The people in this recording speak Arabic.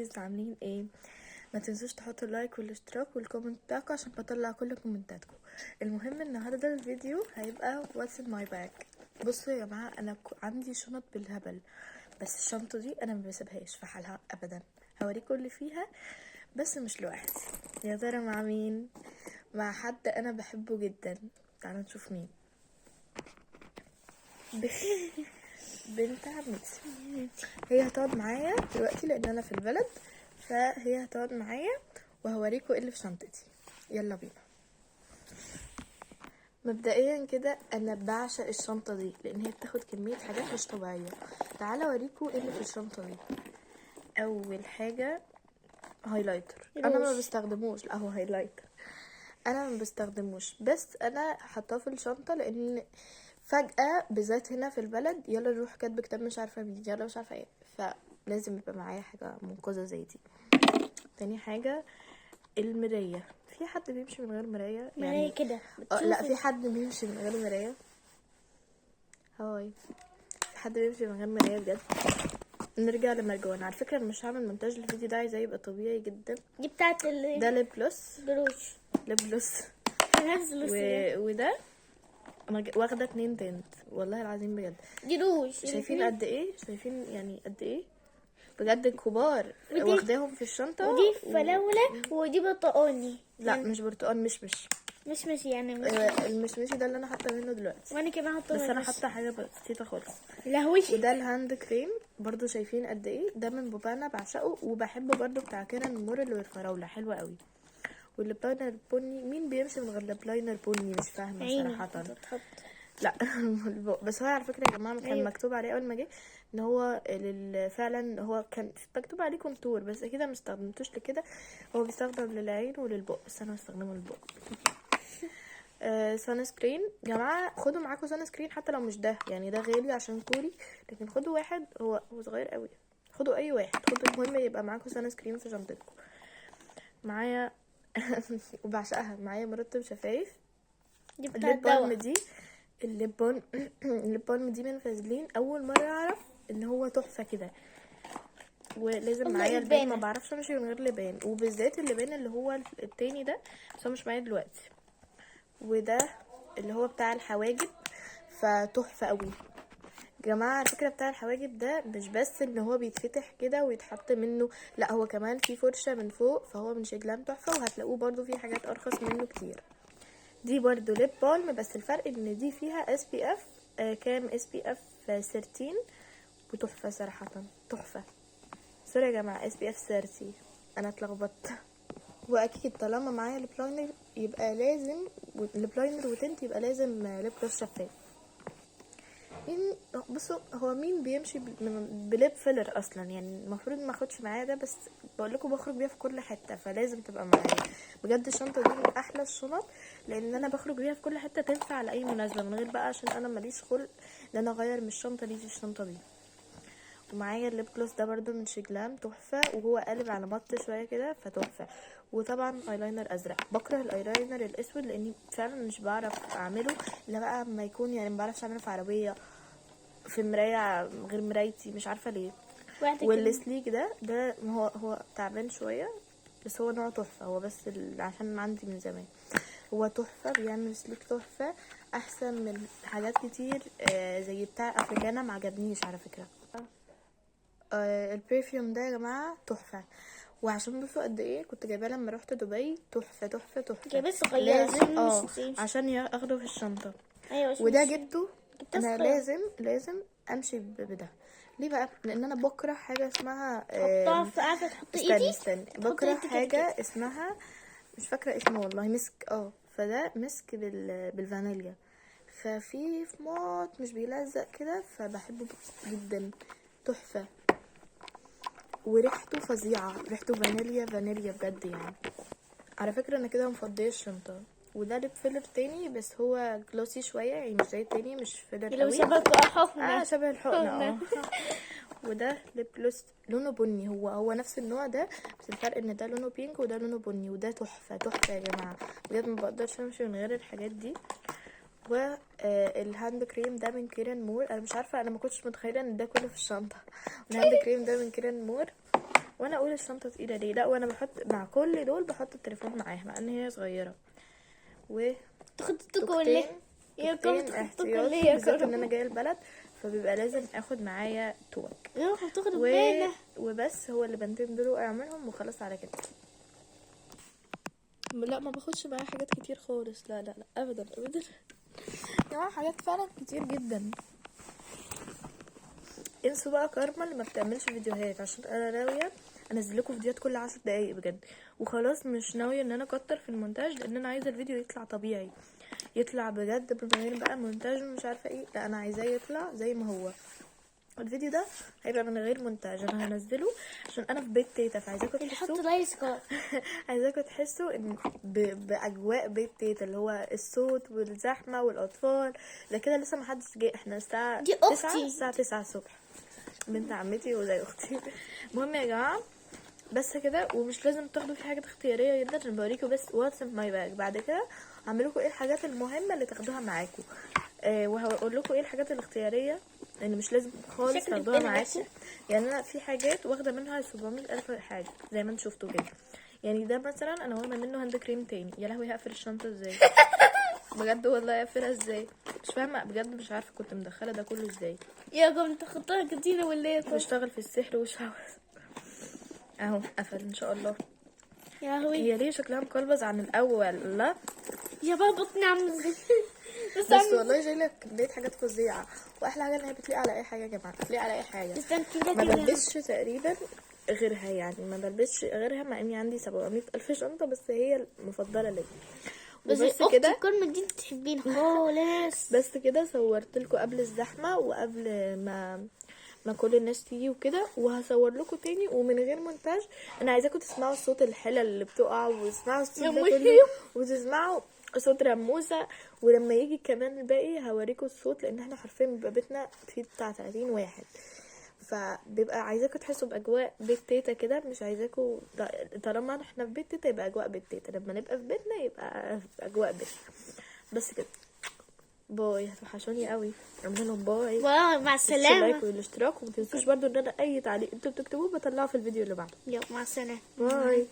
بيبيز، عاملين ايه؟ ما تنسوش تحطوا اللايك والاشتراك والكومنت بتاعكم عشان بطلع كل كومنتاتكم. المهم النهارده الفيديو هيبقى what's in my bag. بصوا يا جماعه، انا عندي شنط بالهبل، بس الشنطه دي انا ما بسيبهاش في حالها ابدا. هوريكم اللي فيها، بس مش لوحدي. يا ترى مع مين؟ مع حد انا بحبه جدا. تعالوا نشوف مين. بنت عمتي. هي هتقعد معايا دلوقتي لان انا في البلد، فهي هتقعد معايا وهوريكم ايه اللي في شنطتي. يلا بينا. مبدئيا كده انا بعشق الشنطه دي لان هي بتاخد كميه حاجات مش طبيعيه. تعالى اوريكم ايه اللي في الشنطه دي. اول حاجه هايلايتر. انا ما بستخدموش، لا هو هايلايتر انا ما بستخدموش، بس انا حطاه في الشنطه لان فجاه بالذات هنا في البلد يلا نروح كاتب كتاب مش عارفه مين، يلا مش عارفه ايه، فلازم يبقى معايا حاجه منقذه زي دي. تاني حاجه المرايه. في حد بيمشي من غير مرايه؟ يعني كده لا، في حد بيمشي من غير مرايه. هاي، في حد بيمشي من غير مرايه بجد؟ نرجع لمرجوان. على فكره انا مش هعمل مونتاج للفيديو ده، عايزاه يبقى طبيعي جدا. دي بتاعت ده ليب جلوس. جروش ليب جلوس نفس وده انا واخده 2 تنت والله العظيم بجد. دي روج. شايفين قد ايه؟ شايفين يعني قد ايه بجد كبار، واخداهم في الشنطه. ودي فلولة ودي برتقاني. لا مش برتقال، مش يعني المشمشي ده اللي انا حاطه منه دلوقتي، وانا كمان حاطه بس انا حاطه حاجه بسيطه خالص. لهوي. وده الهاند كريم برضو، شايفين قد ايه؟ ده من بوبانا، بعشقه. وبحب برضو بتاع كيران مورل والفراوله، حلوه قوي. والليبلاينر البني، مين بيمشي من غير ليبلاينر بني؟ مش فاهمه صراحه. لا بس هو على فكره يا جماعه كان مكتوب عليه اول ما جه ان هو فعلا هو كان مكتوب عليه كونتور، بس اكيد ما استخدمتوش لكده. هو بيستخدم للعين وللبق، بس انا بستخدمه للبق. سان سكرين يا جماعه، خدوا معاكم سان سكرين حتى لو مش ده، يعني ده غالي عشان كوري، لكن خدوا واحد هو صغير قوي. خدوا اي واحد، خدوا، المهم يبقى معاكم سان سكرين في شنطتكم. معايا وبعشقها، معايا مرطب شفايف. الليب بالم دي، الليب بالم دي من فازلين. اول مره اعرف ان هو تحفه كده. ولازم معايا اللبان، ما بعرفش امشي من غير لبان، وبالذات اللبان اللي هو التاني ده، بس هو مش معايا دلوقتي. وده اللي هو بتاع الحواجب، فتحفه قوي يا جماعه. على فكره بتاع الحواجب ده مش بس ان هو بيتفتح كده ويتحط منه، لا هو كمان في فرشه من فوق، فهو من شجلام تحفه. وهتلاقوه برضو في حاجات ارخص منه كتير. دي برضو ليب بالم، بس الفرق ان دي فيها اس بي اف كام؟ اس بي اف 13، وتحفه صراحه، تحفه. سوري يا جماعه، اس بي اف 30، انا اتلخبطت. واكيد طالما معايا ليب لاينر يبقى لازم ليب لاينر وتنت، يبقى لازم ليب جلوس شفاف. بصوا، هو مين بيمشي بليب فيلر اصلا؟ يعني المفروض ما اخدش معايا ده، بس بقول لكم بخرج بيها في كل حته، فلازم تبقى معايا. بجد الشنطه دي من احلى الشنط، لان انا بخرج بيها في كل حته، تنفع لاي مناسبه، من غير بقى عشان انا ماليش خلق ان انا اغير من الشنطه دي الشنطه دي. ومعايا الليب جلوس ده برضو من شجلام، تحفه، وهو قالب على مط شويه كده، فتحفه. وطبعا ايلاينر ازرق. بكره الايلاينر الاسود لاني فعلا مش بعرف اعمله، الا بقى اما يكون، يعني ما بعرفش اعمله في عربيه، في مرايه غير مرايتي، مش عارفه ليه. والسليك ده هو تعبان شويه، بس هو نوع تحفه. هو بس عشان عندي من زمان، هو تحفه، بيعمل سليك تحفه، احسن من حاجات كتير زي بتاع افريكانا، ما عجبنيش على فكره. البرفيوم ده يا جماعه تحفه. وعشان بصوا قد ايه كنت جايباه لما رحت دبي، تحفه تحفه تحفه. جايباه صغير لازم عشان اخده في الشنطه. ايوه، وده جبته انا لازم امشي بده. ليه بقى؟ لان انا بكره حاجه اسمها حطها في قاعده تحط ايدي. استني بكره حاجه اسمها، مش فاكره اسمه والله، مسك. فده مسك بالفانيليا، خفيف موت، مش بيلزق كده، فبحبه جدا، تحفه. وريحته فظيعه، ريحته فانيليا بجد يعني. على فكره انا كده مفضيه الشنطه. وده ليب فيلر تاني، بس هو جلوسي شويه، يعني مش زي التاني، مش فيلر قوي. شبه الحقنه. وده ليب جلوس لونه بني، هو نفس النوع ده، بس الفرق ان ده لونه بينك وده لونه بني. وده تحفه تحفه يا جماعه، بجد ما بقدرش امشي من غير الحاجات دي. والهاند كريم ده من كيران مور. انا مش عارفه، انا ما كنتش متخيله ان ده كله في الشنطه. الهاند كريم ده من كيران مور، وانا اقول الشنطه تقيله ليه؟ لا، وانا بحط مع كل دول بحط التليفون معاها مع ان هي صغيره. و تخطط كله يا كم توكتين تخطط كله احتياطي، يا بالذات ان انا كم جايه البلد فبيبقى لازم اخد معايا توك. يا تاخد و... بالك. وبس هو اللي بنتين دول اعملهم وخلاص على كده. لا ما باخدش معايا حاجات كتير خالص، لا لا لا ابدا ابدا يا جماعه، حاجات فعلا كتير جدا. انسوا بقى كارما اللي ما بتعملش فيديوهات، عشان انا ناويه انزل لكم فيديوهات كل 10 دقايق بجد، وخلاص مش ناويه ان انا اكتر في المونتاج، لان انا عايزه الفيديو يطلع طبيعي، يطلع بجد من غير بقى مونتاج ومش عارفه ايه. لا انا عايزاه يطلع زي ما هو. الفيديو ده هيبقى من غير مونتاج، انا هنزله عشان انا في بيت تيتا، فعايزاكم نحط تحسوا لايس كار. عايزاكم تحسوا ان باجواء بيت تيتا، اللي هو الصوت والزحمه والاطفال. ده كده لسه ما حدش جه، احنا الساعه دي 9، أختي. الساعه 9 الصبح، بنت عمتي وزي اختي. المهم يا جماعه بس كده، ومش لازم تاخدوا في حاجات اختياريه جدا، عشان بوريكم بس واتس ان ماي باج. بعد كده هعمل لكم ايه الحاجات المهمه اللي تاخدوها معاكم، وهقول لكم ايه الحاجات الاختياريه اللي مش لازم خالص شكلك تاخدوها بين معاكم. عشرة. يعني انا في حاجات واخده منها 700,000 حاجه زي ما انتم شفتوا كده. يعني ده مثلا انا واخده منه هاند كريم تاني. يا لهوي هقفل الشنطه ازاي؟ بجد والله اقفلها ازاي؟ مش فاهمه بجد، مش عارفه كنت مدخله ده كله ازاي. يا كم تخطها كتير ولا يا كم؟ بشتغل في السحر والشعوذ. اهو قفل ان شاء الله. يا هوي هي ليه شكلها مقلبز عن الاول؟ لا يا بابا بطني عامل ازاي؟ بس والله جايلك كمية حاجات فظيعة، واحلى حاجة ان هي بتليق على اي حاجة يا جماعة، بتليق على اي حاجة. استنى كده ما كده. بلبسش تقريبا غيرها، يعني ما بلبسش غيرها مع اني عندي 700,000 شنطة، بس هي المفضلة ليا. بس وبس اختي كده، الكلمة دي تحبين خالص. بس كده صورت لكم قبل الزحمة وقبل ما كل الناس تيجي وكده، وهصور لكم تاني ومن غير مونتاج. انا عايزاكم تسمعوا صوت الحلل اللي بتقع، وتسمعوا الصوت ده كله، وتسمعوا صوت رموسة. ولما يجي كمان الباقي هوريكم الصوت، لان احنا حرفيا بيبقى بيتنا فيه بتاع 30 واحد، فبيبقى عايزاكم تحسوا باجواء بيت تيتا كده. مش عايزاكم طالما احنا في بيت تيتا يبقى اجواء بيت تيتا، لما نبقى في بيتنا يبقى في اجواء بيتنا. بس كده، باي، هتوحشوني قوي. اعملوا لهم باي، واو مع السلامة. اللايك والاشتراك، وما تنسوش برضو ان انا اي تعليق انتوا بتكتبوه بطلعه في الفيديو اللي بعده. يلا مع السلامة. باي.